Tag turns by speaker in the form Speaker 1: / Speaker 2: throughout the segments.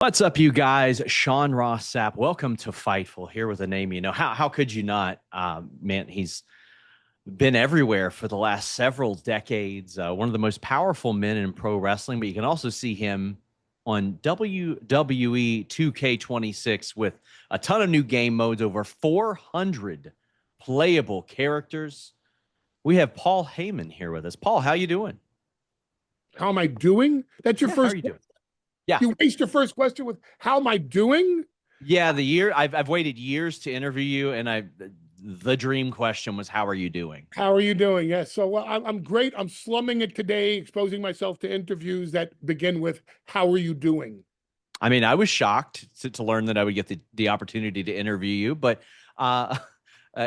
Speaker 1: What's up, you guys? Sean Ross Sapp. Welcome to Fightful. Here with a name you know. How could you not? Man, he's been everywhere for the last several decades. One of the most powerful men in pro wrestling, but you can also see him on WWE 2K26 with a ton of new game modes, over 400 playable characters. We have Paul Heyman here with us. Paul, how you doing?
Speaker 2: How am I doing? That's your
Speaker 1: Yeah, how are
Speaker 2: first.
Speaker 1: you doing? Yeah,
Speaker 2: You waste your first question with "How am I doing?"
Speaker 1: Yeah, the year I've waited years to interview you, and the dream question was, "How are you doing?"
Speaker 2: How are you doing? Yes. So I'm great. I'm slumming it today, exposing myself to interviews that begin with "How are you doing?"
Speaker 1: I mean, I was shocked to learn that I would get the opportunity to interview you, but uh,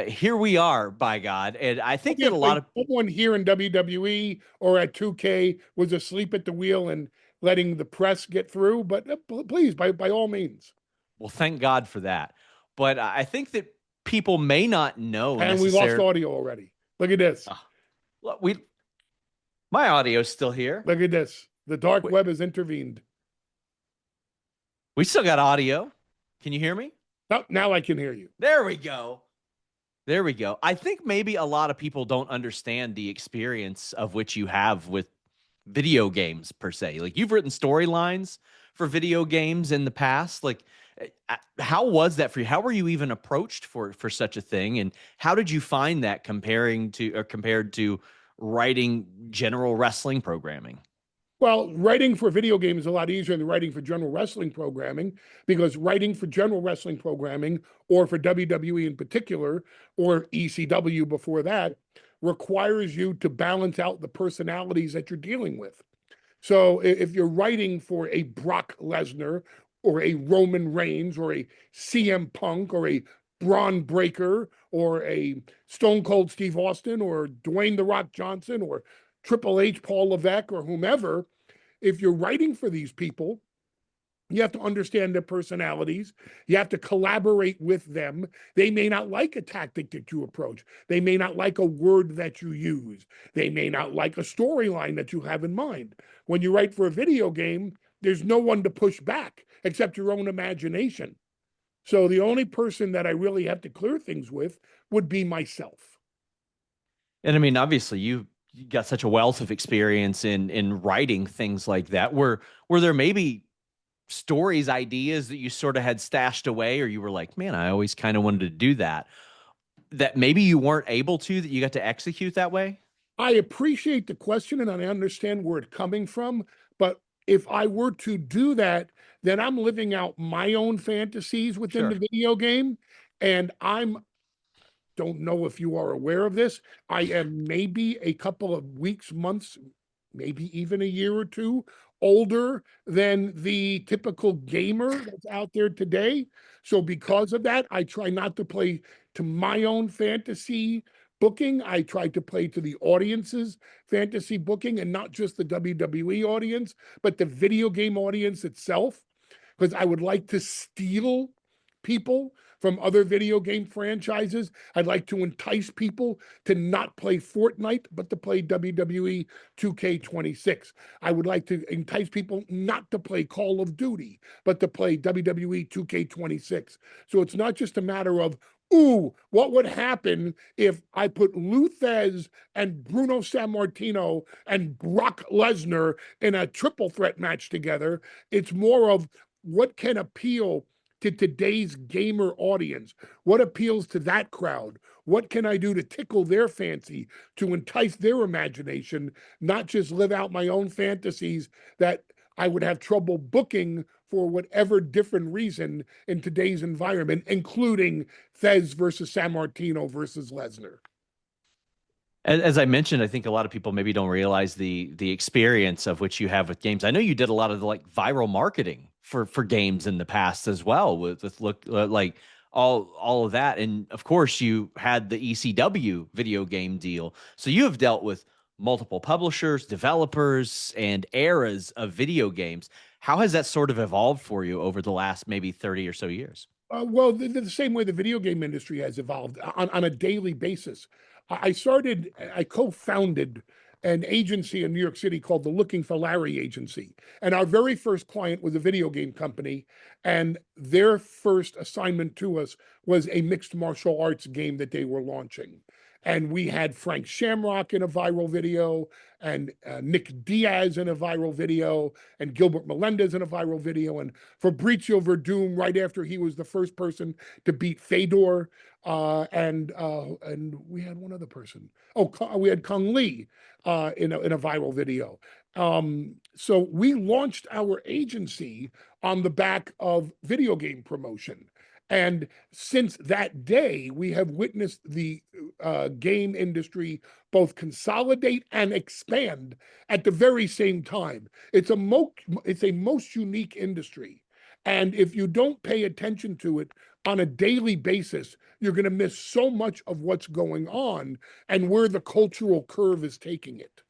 Speaker 1: here we are, by God, and I think that a lot
Speaker 2: Obviously,
Speaker 1: of
Speaker 2: no one here in WWE or at 2K was asleep at the wheel and letting the press get through. But please, by all means.
Speaker 1: well, thank God for that, but I think that people may not know
Speaker 2: And we lost
Speaker 1: necessarily.
Speaker 2: audio already. Look at this.
Speaker 1: Look, we my audio's still here.
Speaker 2: Look at this. The dark
Speaker 1: We,
Speaker 2: web has intervened.
Speaker 1: we still got audio. Can you hear me?
Speaker 2: Oh, now I can hear you.
Speaker 1: There we go. There we go. I think maybe a lot of people don't understand the experience of which you have with video games per se. Like, you've written storylines for video games in the past. Like, how was that for you? How were you even approached for such a thing? And how did you find that compared to writing general wrestling programming?
Speaker 2: Well, writing for video games is a lot easier than writing for general wrestling programming, because writing for general wrestling programming, or for WWE in particular, or ECW before that, requires you to balance out the personalities that you're dealing with. So if you're writing for a Brock Lesnar or a Roman Reigns or a CM Punk or a Braun Breaker or a Stone Cold Steve Austin or Dwayne The Rock Johnson or Triple H, Paul Levesque, or whomever, if you're writing for these people, you have to understand their personalities. You have to collaborate with them. They may not like a tactic that you approach. They may not like a word that you use. They may not like a storyline that you have in mind. When you write for a video game, there's no one to push back except your own imagination. So the only person that I really have to clear things with would be myself.
Speaker 1: And I mean, obviously, you got such a wealth of experience in writing things like that. Were there maybe stories, ideas that you sort of had stashed away, or you were like, man, I always kind of wanted to do that, that maybe you weren't able to, that you got to execute that way?
Speaker 2: I appreciate the question and I understand where it's coming from, but if I were to do that, then I'm living out my own fantasies within the
Speaker 1: Sure.
Speaker 2: video game. And I'm don't know if you are aware of this. I am maybe a couple of weeks, months, maybe even a year or two older than the typical gamer that's out there today. So because of that, I try not to play to my own fantasy booking. I try to play to the audience's fantasy booking, and not just the WWE audience, but the video game audience itself, because I would like to steal people from other video game franchises. I'd like to entice people to not play Fortnite, but to play WWE 2K26. I would like to entice people not to play Call of Duty, but to play WWE 2K26. So it's not just a matter of, ooh, what would happen if I put Lou Thez and Bruno Sammartino and Brock Lesnar in a triple threat match together? It's more of, what can appeal to today's gamer audience? What appeals to that crowd? What can I do to tickle their fancy, to entice their imagination, not just live out my own fantasies that I would have trouble booking for whatever different reason in today's environment, including Thez versus Sammartino versus Lesnar.
Speaker 1: As I mentioned, I think a lot of people maybe don't realize the experience of which you have with games. I know you did a lot of the, like, viral marketing for games in the past as well, with look like all of that, and of course you had the ECW video game deal. So you have dealt with multiple publishers, developers, and eras of video games. How has that sort of evolved for you over the last maybe 30 or so years?
Speaker 2: Well, the same way the video game industry has evolved on a daily basis. I co founded an agency in New York City called the Looking for Larry Agency. And our very first client was a video game company. And their first assignment to us was a mixed martial arts game that they were launching. And we had Frank Shamrock in a viral video, and Nick Diaz in a viral video, and Gilbert Melendez in a viral video, and Fabrizio Verdum right after he was the first person to beat Fedor. And we had one other person. Oh, we had Kung Lee in a viral video. So we launched our agency on the back of video game promotion. And since that day, we have witnessed the game industry both consolidate and expand at the very same time. It's a most unique industry. And if you don't pay attention to it on a daily basis, you're going to miss so much of what's going on and where the cultural curve is taking it.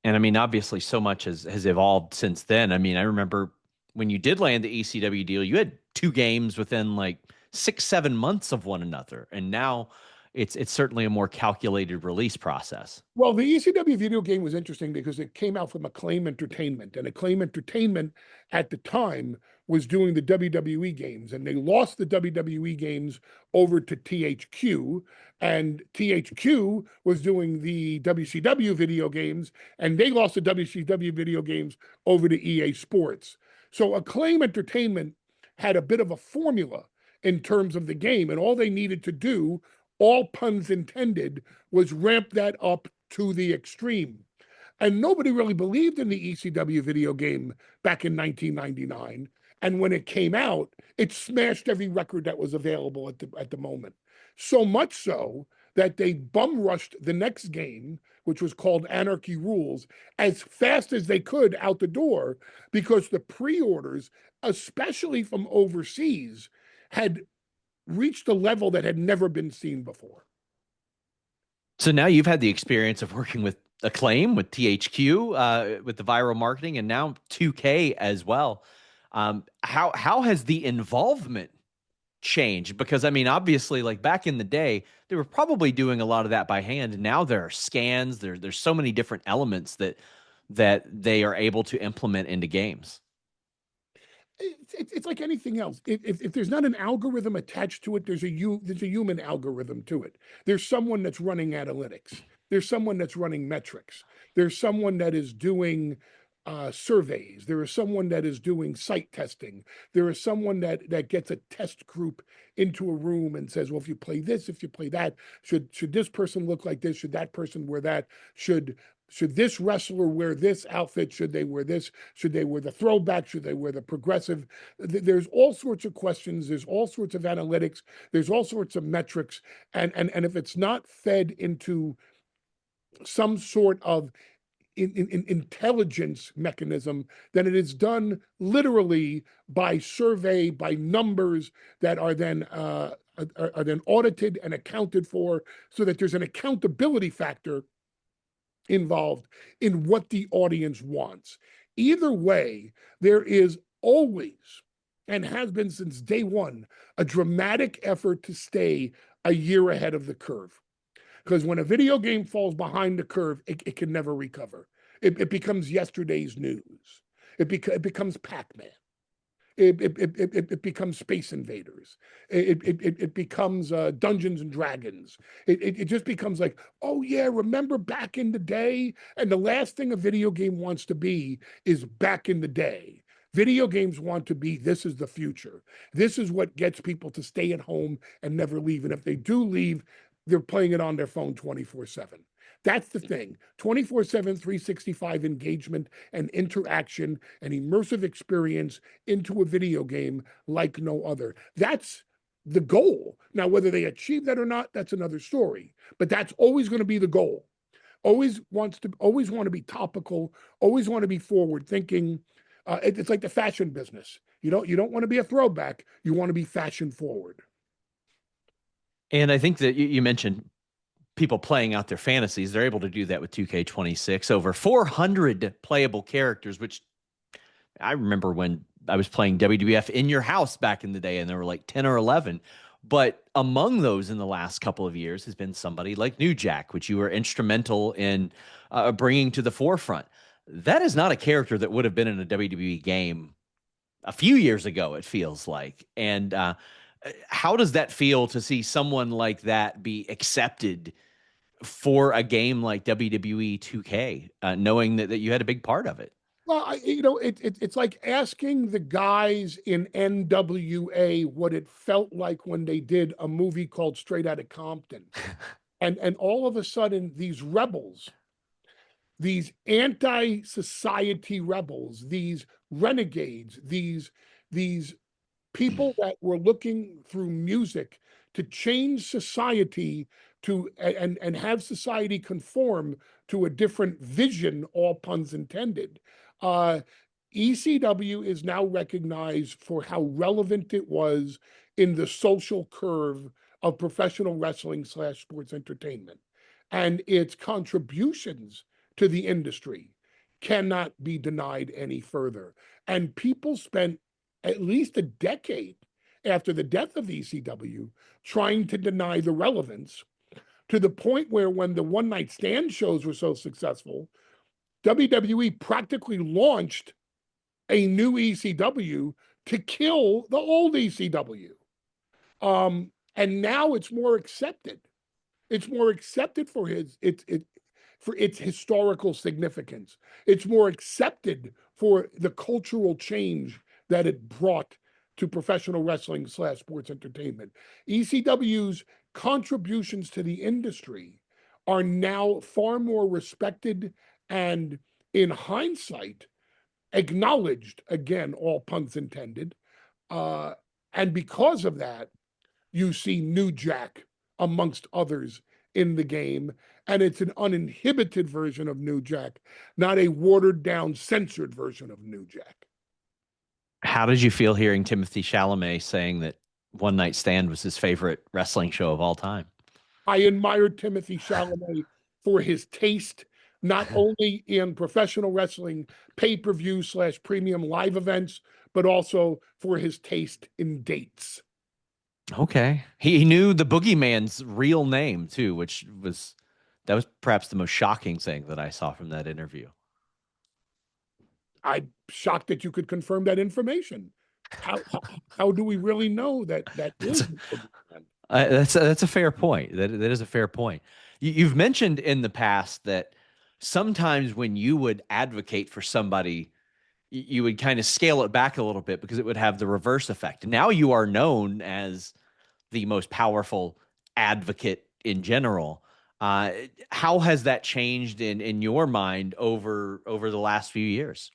Speaker 1: And I mean, obviously, so much has evolved since then. I mean, I remember when you did land the ECW deal, you had two games within like 6, 7 months of one another, and now it's certainly a more calculated release process.
Speaker 2: Well, the ECW video game was interesting because it came out from Acclaim Entertainment, and Acclaim Entertainment at the time was doing the WWE games, and they lost the WWE games over to THQ, and THQ was doing the WCW video games, and they lost the WCW video games over to EA Sports. So Acclaim Entertainment had a bit of a formula in terms of the game, and all they needed to do, all puns intended, was ramp that up to the extreme. And nobody really believed in the ECW video game back in 1999. And when it came out, it smashed every record that was available at the moment. So much so that they bum rushed the next game, which was called Anarchy Rules, as fast as they could out the door, because the pre-orders, especially from overseas, had reached a level that had never been seen before.
Speaker 1: So now you've had the experience of working with Acclaim, with THQ, with the viral marketing, and now 2K as well. How has the involvement changed? Because I mean, obviously, like back in the day, they were probably doing a lot of that by hand. Now there are scans. There's so many different elements that they are able to implement into games.
Speaker 2: It's like anything else. If there's not an algorithm attached to it, there's a human algorithm to it. There's someone that's running analytics. There's someone that's running metrics. There's someone that is doing surveys. There is someone that is doing site testing. There is someone that gets a test group into a room and says, well, if you play this, if you play that, should this person look like this? Should that person wear that? Should this wrestler wear this outfit? Should they wear this? Should they wear the throwback? Should they wear the progressive? There's all sorts of questions. There's all sorts of analytics. There's all sorts of metrics. And if it's not fed into some sort of in intelligence mechanism, then it is done literally by survey, by numbers that are then audited and accounted for, so that there's an accountability factor involved in what the audience wants. Either way, there is always, and has been since day one, a dramatic effort to stay a year ahead of the curve. Because when a video game falls behind the curve, it can never recover. It becomes yesterday's news. It becomes Pac-Man. It becomes Space Invaders. It becomes Dungeons and Dragons. It just becomes like, oh yeah, remember back in the day? And the last thing a video game wants to be is back in the day. Video games want to be, this is the future. This is what gets people to stay at home and never leave. And if they do leave, they're playing it on their phone 24/7. That's the thing. 24/7, 365 engagement and interaction and immersive experience into a video game like no other. That's the goal. Now, whether they achieve that or not, that's another story. But that's always going to be the goal. Always want to be topical, always want to be forward thinking. It's like the fashion business. You don't want to be a throwback. You want to be fashion forward.
Speaker 1: And I think that you mentioned people playing out their fantasies. They're able to do that with 2K26. Over 400 playable characters, which I remember when I was playing WWF in your house back in the day, and there were like 10 or 11. But among those in the last couple of years has been somebody like New Jack, which you were instrumental in bringing to the forefront. That is not a character that would have been in a WWE game a few years ago, it feels like. And how does that feel to see someone like that be accepted for a game like WWE 2K, knowing that you had a big part of it?
Speaker 2: Well, it's like asking the guys in NWA what it felt like when they did a movie called Straight Outta Compton. And all of a sudden, these rebels, these anti-society rebels, these renegades, these people that were looking through music to change society and have society conform to a different vision, all puns intended. Uh, ECW is now recognized for how relevant it was in the social curve of professional wrestling slash sports entertainment. And its contributions to the industry cannot be denied any further. And people spent at least a decade after the death of ECW trying to deny the relevance, to the point where when the one night stand shows were so successful, WWE practically launched a new ECW to kill the old ECW. And now it's more accepted. It's more accepted for its historical significance. It's more accepted for the cultural change that it brought to professional wrestling slash sports entertainment. ECW's contributions to the industry are now far more respected and, in hindsight, acknowledged, again, all puns intended. Uh, and because of that, you see New Jack amongst others in the game. And it's an uninhibited version of New Jack, not a watered down, censored version of New Jack.
Speaker 1: How did you feel hearing Timothee Chalamet saying that One Night Stand was his favorite wrestling show of all time?
Speaker 2: I admire Timothee Chalamet for his taste, not only in professional wrestling, pay per view slash premium live events, but also for his taste in dates.
Speaker 1: Okay. He knew the boogeyman's real name too, which was that was perhaps the most shocking thing that I saw from that interview.
Speaker 2: I'm shocked that you could confirm that information. How do we really know that that
Speaker 1: That's
Speaker 2: is?
Speaker 1: a, that's a fair point. That is a fair point. You've mentioned in the past that sometimes when you would advocate for somebody, you would kind of scale it back a little bit because it would have the reverse effect. Now you are known as the most powerful advocate in general. Uh, how has that changed in your mind over the last few years?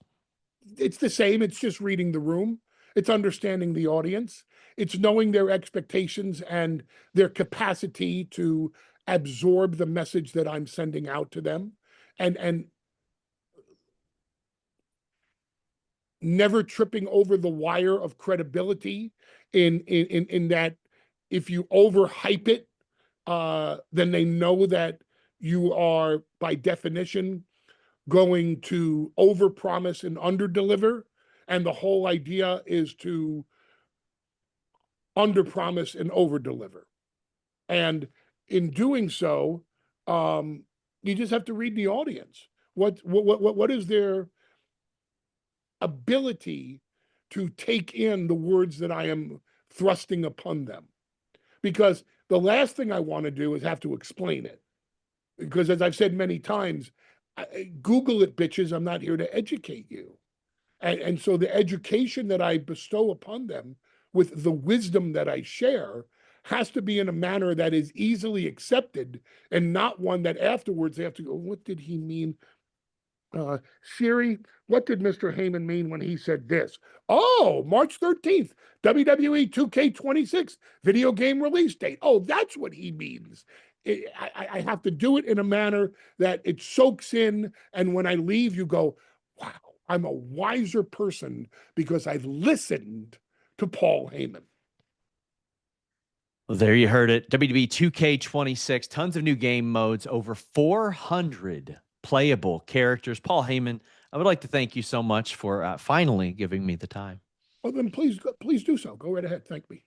Speaker 2: It's the same. It's just reading the room. It's understanding the audience. It's knowing their expectations and their capacity to absorb the message that I'm sending out to them, and never tripping over the wire of credibility in that if you overhype it, then they know that you are by definition going to overpromise and underdeliver, and the whole idea is to underpromise and overdeliver. And in doing so, you just have to read the audience. What is their ability to take in the words that I am thrusting upon them? Because the last thing I want to do is have to explain it. Because as I've said many times, Google it, bitches. I'm not here to educate you. And so the education that I bestow upon them with the wisdom that I share has to be in a manner that is easily accepted and not one that afterwards they have to go, what did he mean? Siri, what did Mr. Heyman mean when he said this? Oh, March 13th, WWE 2K26 video game release date. Oh, that's what he means. I have to do it in a manner that it soaks in. And when I leave, you go, wow, I'm a wiser person because I've listened to Paul Heyman.
Speaker 1: Well, there you heard it. WWE 2K26, tons of new game modes, over 400 playable characters. Paul Heyman, I would like to thank you so much for finally giving me the time.
Speaker 2: Well, then please do so. Go right ahead. Thank me.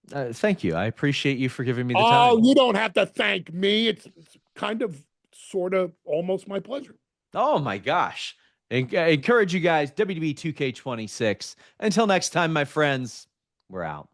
Speaker 1: Thank you. I appreciate you for giving me the
Speaker 2: Oh,
Speaker 1: time.
Speaker 2: you don't have to thank me. It's kind of, sort of, almost my pleasure.
Speaker 1: Oh my gosh. Encourage you guys, WWE 2K26. Until next time, my friends, we're out.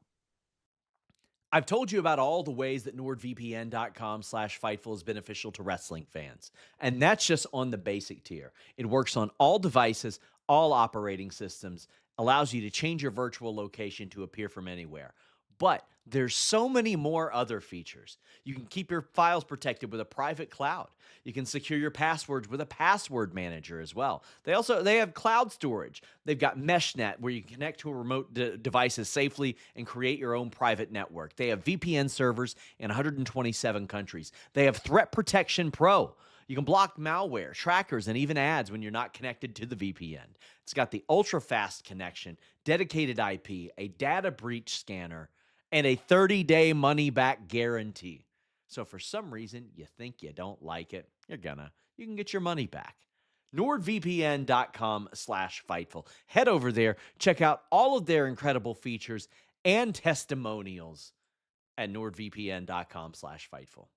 Speaker 1: I've told you about all the ways that nordvpn.com/fightful is beneficial to wrestling fans. And that's just on the basic tier. It works on all devices, all operating systems, allows you to change your virtual location to appear from anywhere. But there's so many more other features. You can keep your files protected with a private cloud. You can secure your passwords with a password manager as well. They have cloud storage. They've got MeshNet where you can connect to a remote devices safely and create your own private network. They have VPN servers in 127 countries. They have Threat Protection Pro. You can block malware, trackers, and even ads when you're not connected to the VPN. It's got the ultra fast connection, dedicated IP, a data breach scanner, and a 30-day money back guarantee. So for some reason you think you don't like it, you can get your money back. NordVPN.com/Fightful. Head over there, check out all of their incredible features and testimonials at NordVPN.com/Fightful.